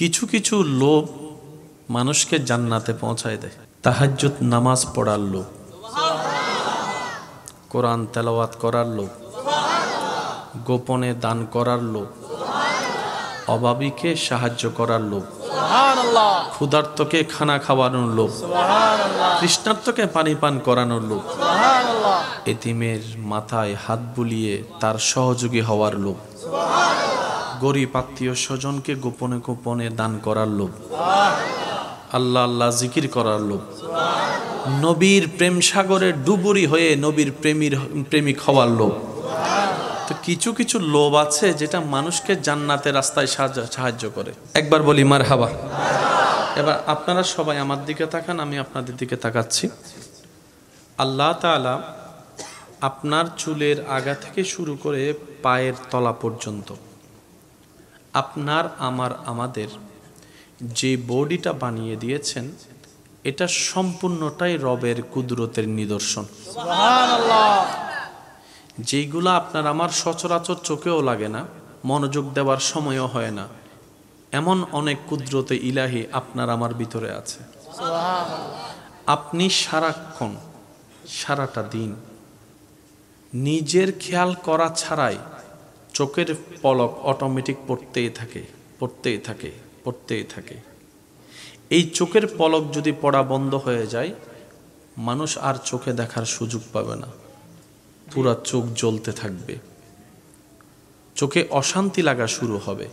কিছু কিছু লোভ মানুষকে জান্নাতে পৌঁছায় দেয়। তাহাজ্জুদ নামাজ পড়ার লোভ, কোরআন তেলাওয়াত করার লোভ, গোপনে দান করার লোভ, অভাবীকে সাহায্য করার লোভ, ক্ষুধার্তকে খানা খাওয়ানোর লোভ, তৃষ্ণার্তকে পানি পান করানোর লোভ, এতিমের মাথায় হাত বুলিয়ে তার সহযোগী হওয়ার লোভ, গরিব আত্মীয় স্বজনকে গোপনে গোপনে দান করার লোভ, আল্লাহ আল্লাহ জিকির করার লোভ, নবীর প্রেম সাগরে ডুবুরি হয়ে নবীর প্রেমিক হওয়ার লোভ। তো কিছু কিছু লোভ আছে যেটা মানুষকে জান্নাতের রাস্তায় সাহায্য করে। একবার বলি মারহাবা। এবার আপনারা সবাই আমার দিকে তাকান, আমি আপনাদের দিকে তাকাচ্ছি। আল্লাহ তাআলা আপনার চুলের আগা থেকে শুরু করে পায়ের তলা পর্যন্ত আপনার আমাদের যে বডিটা বানিয়ে দিয়েছেন, এটা সম্পূর্ণটাই রবের কুদরতের নিদর্শন। সুবহানাল্লাহ। যেইগুলা আপনার আমার সচরাচর চোখেও লাগে না, মনোযোগ দেওয়ার সময়ও হয় না, এমন অনেক কুদরতে ইলাহি আপনার আমার ভিতরে আছে। আপনি সারাক্ষণ সারাটা দিন নিজের খেয়াল করা ছাড়াই চোখের পলক অটোমেটিক পড়তেই থাকে। এই চোখের পলক যদি পড়া বন্ধ হয়ে যায়, মানুষ আর চোখে দেখার সুযোগ পাবে না, পুরা চোখ জ্বলতে থাকবে, চোখে অশান্তি লাগা শুরু হবে।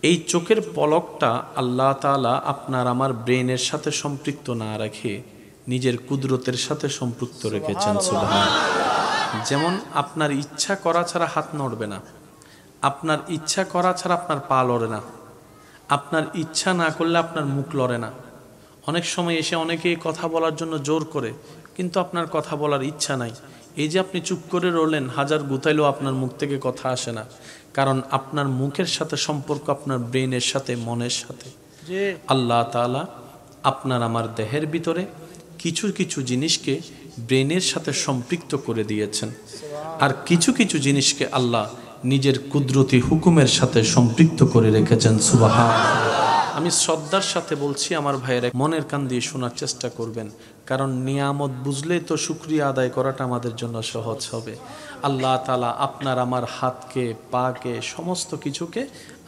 এই চোখের পলকটা আল্লাহ তাআলা আপনার আমার ব্রেনের সাথে সম্পৃক্ত না রেখে নিজের কুদরতের সাথে সম্পৃক্ত রেখেছেন। সুবহানাল্লাহ। যেমন আপনার ইচ্ছা করা ছাড়া হাত নড়বে না, আপনার ইচ্ছা করা ছাড়া আপনার পা লড়ে না, আপনার ইচ্ছা না করলে আপনার মুখ লড়ে না। অনেক সময় এসে অনেকেই কথা বলার জন্য জোর করে, কিন্তু আপনার কথা বলার ইচ্ছা নাই। এই যে আপনি চুপ করে রইলেন, হাজার গুতাইলেও আপনার মুখ থেকে কথা আসে না, কারণ আপনার মুখের সাথে সম্পর্ক আপনার ব্রেনের সাথে, মনের সাথে। আল্লাহ তাআলা আপনার আমার দেহের ভিতরে কিছু কিছু জিনিসকে ব্রেনের সাথে সম্পৃক্ত করে দিয়েছেন, আর কিছু কিছু জিনিসকে আল্লাহ নিজের কুদরতি হুকুমের সাথে সম্পৃক্ত করে রেখেছেন। সুবহানাল্লাহ। আমি শ্রদ্ধার সাথে বলছি, আমার ভাইয়েরা মনের কান দিয়ে শোনার চেষ্টা করবেন, কারণ নিয়ামত বুঝলেই তো শুকরিয়া আদায় করাটা আমাদের জন্য সহজ হবে। আল্লাহ তাআলা আপনার আমার হাতকে, পাকে, সমস্ত কিছুকে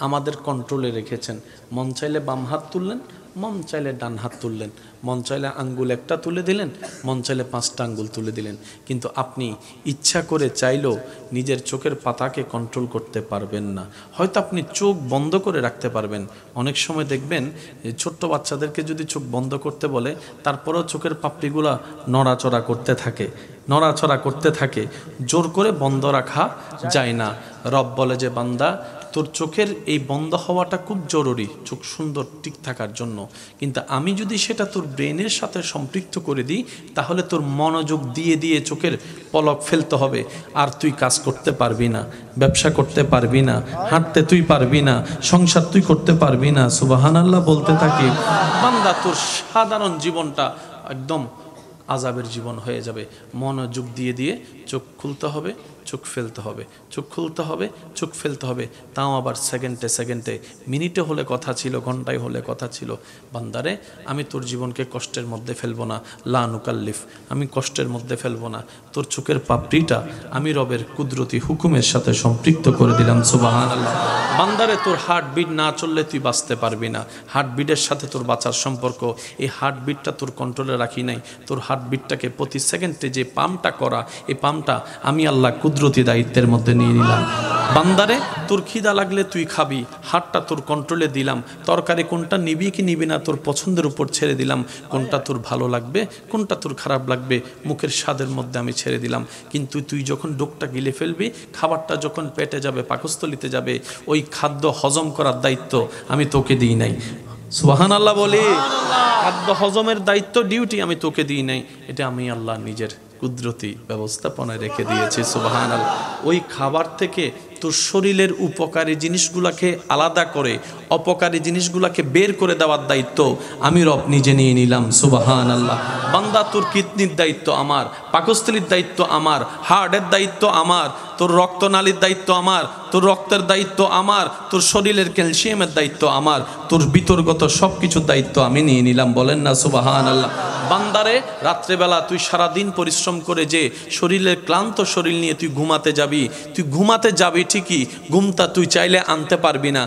আমাদের কন্ট্রোলে রেখেছেন। মন চাইলে বাম হাত তুললেন, মন চাইলে ডান হাত তুললেন, মন চাইলে আঙ্গুল একটা তুলে দিলেন, মন চাইলে 5টা আঙ্গুল তুলে দিলেন, কিন্তু আপনি ইচ্ছা করে চাইলেও নিজের চোখের পাতাকে কন্ট্রোল করতে পারবেন না। হয়তো আপনি চোখ বন্ধ করে রাখতে পারবেন। অনেক সময় দেখবেন ছোট্ট বাচ্চাদেরকে যদি চোখ বন্ধ করতে বলে, তারপরেও চোখের পাপড়িগুলা নড়াচড়া করতে থাকে, জোর করে বন্ধ রাখা যায় না। রব বলে যে বান্দা, তোর চোখের এই বন্ধ হওয়াটা খুব জরুরি চোখ সুন্দর ঠিক থাকার জন্য, কিন্তু আমি যদি সেটা তোর ব্রেনের সাথে সম্পৃক্ত করে দিই, তাহলে তোর মনোযোগ দিয়ে দিয়ে চোখের পলক ফেলতে হবে, আর তুই কাজ করতে পারবি না, ব্যবসা করতে পারবি না, হাঁটতে তুই পারবি না, সংসার তুই করতে পারবি না। সুবহানাল্লাহ বলতে থাকি, বান্দা তোর সাধারণ জীবনটা একদম আযাবের জীবন হয়ে যাবে। মনোযোগ দিয়ে দিয়ে চোখ খুলতে হবে, চোখ ফেলতে হবে, চোখ খুলতে হবে, চোখ ফেলতে হবে, তাও আবার সেকেন্ডে, মিনিটে হলে কথা ছিল, ঘন্টায় হলে কথা ছিল। বান্দারে, আমি তোর জীবনকে কষ্টের মধ্যে ফেলবো না, লা নুকাল্লিফ, আমি কষ্টের মধ্যে ফেলবো না। তোর চোখের পাপড়িটা আমি রবের কুদরতি হুকুমের সাথে সম্পৃক্ত করে দিলাম। সুবহানাল্লাহ। বান্দারে, তোর হার্টবিট না চললে তুই বাঁচতে পারবি না। হার্টবিটের সাথে তোর বাঁচার সম্পর্ক। এই হার্টবিটটা তোর কন্ট্রোলে রাখি নাই। তোর হার্টবিটটাকে প্রতি সেকেন্ডে যে পাম্পটা করা, এই পাম্পটা আমি আল্লাহ কুদরতি দায়িত্বের মধ্যে নিয়ে নিলাম। বান্দারে, তোর খিদা লাগলে তুই খাবি, হাতটা তোর কন্ট্রোলে দিলাম। তরকারি কোনটা নিবি কি নিবি না তোর পছন্দের উপর ছেড়ে দিলাম। কোনটা তোর ভালো লাগবে, কোনটা তোর খারাপ লাগবে, মুখের স্বাদের মধ্যে আমি ছেড়ে দিলাম। কিন্তু তুই যখন ডোকটা গিলে ফেলবি, খাবারটা যখন পেটে যাবে, পাকস্থলিতে যাবে, ওই খাদ্য হজম করার দায়িত্ব আমি তোকে দিই নাই। সুবহানাল্লাহ বলি। খাদ্য হজমের দায়িত্ব, ডিউটি আমি তোকে দিই নাই, এটা আমি আল্লাহ নিজের কুদরতি ব্যবস্থাপনায় রেখে দিয়েছি। সুবহানাল্লাহ। ওই খাবার থেকে তোর শরীরের উপকারী জিনিসগুলাকে আলাদা করে অপকারী জিনিসগুলাকে বের করে দেওয়ার দায়িত্ব আমি রব নিজে নিয়ে নিলাম। সুবহানাল্লাহ। বান্দা তোর কিডনির দায়িত্ব আমার, পাকস্থলীর দায়িত্ব আমার, হার্টের দায়িত্ব আমার, তোর রক্তনালীর দায়িত্ব আমার, তোর রক্তের দায়িত্ব আমার, তোর শরীরের ক্যালসিয়ামের দায়িত্ব আমার, তোর বিতর্গত সব কিছুর দায়িত্ব আমি নিয়ে নিলাম। বলেন না সুবহানাল্লাহ। বান্দারে রাত্রেবেলা তুই সারাদিন পরিশ্রম করে যে শরীরের ক্লান্ত শরীর নিয়ে তুই ঘুমাতে যাবি ঠিকই, ঘুমটা তুই চাইলে আনতে পারবি না।